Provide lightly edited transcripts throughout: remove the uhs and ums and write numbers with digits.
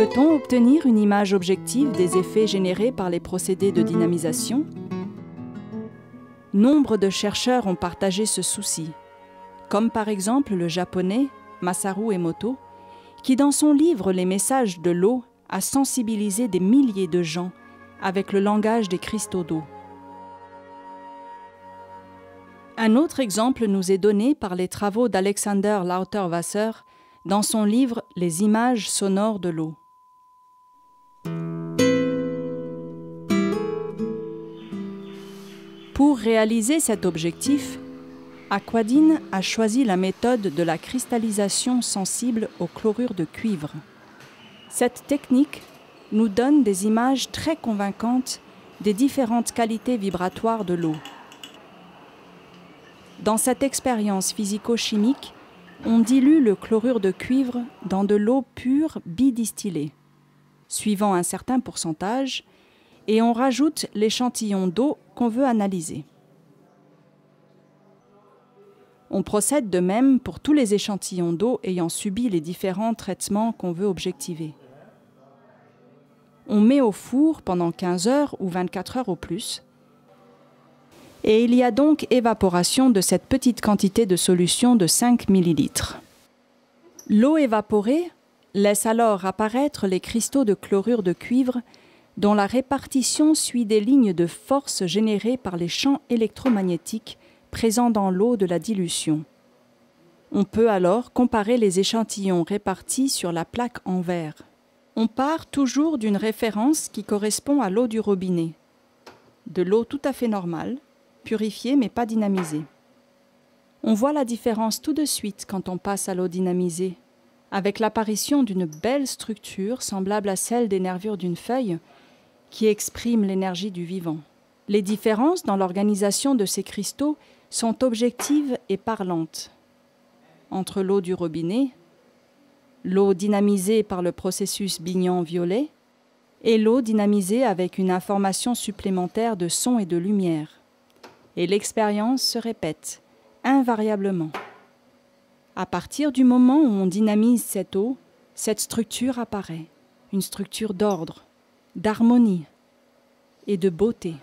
Peut-on obtenir une image objective des effets générés par les procédés de dynamisation? Nombre de chercheurs ont partagé ce souci, comme par exemple le japonais Masaru Emoto, qui dans son livre Les messages de l'eau a sensibilisé des milliers de gens avec le langage des cristaux d'eau. Un autre exemple nous est donné par les travaux d'Alexander Lauterwasser dans son livre Les images sonores de l'eau. Pour réaliser cet objectif, Aquadine a choisi la méthode de la cristallisation sensible au chlorure de cuivre. Cette technique nous donne des images très convaincantes des différentes qualités vibratoires de l'eau. Dans cette expérience physico-chimique, on dilue le chlorure de cuivre dans de l'eau pure bidistillée, suivant un certain pourcentage, et on rajoute l'échantillon d'eau qu'on veut analyser. On procède de même pour tous les échantillons d'eau ayant subi les différents traitements qu'on veut objectiver. On met au four pendant 15 heures ou 24 heures au plus, et il y a donc évaporation de cette petite quantité de solution de 5 ml. L'eau évaporée laisse alors apparaître les cristaux de chlorure de cuivre dont la répartition suit des lignes de force générées par les champs électromagnétiques présents dans l'eau de la dilution. On peut alors comparer les échantillons répartis sur la plaque en verre. On part toujours d'une référence qui correspond à l'eau du robinet, de l'eau tout à fait normale, purifiée mais pas dynamisée. On voit la différence tout de suite quand on passe à l'eau dynamisée, avec l'apparition d'une belle structure semblable à celle des nervures d'une feuille qui exprime l'énergie du vivant. Les différences dans l'organisation de ces cristaux sont objectives et parlantes. Entre l'eau du robinet, l'eau dynamisée par le processus Bignan-Violet et l'eau dynamisée avec une information supplémentaire de son et de lumière. Et l'expérience se répète, invariablement. À partir du moment où on dynamise cette eau, cette structure apparaît, une structure d'ordre, d'harmonie et de beauté.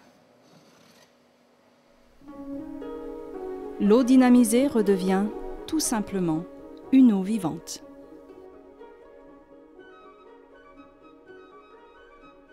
L'eau dynamisée redevient tout simplement une eau vivante.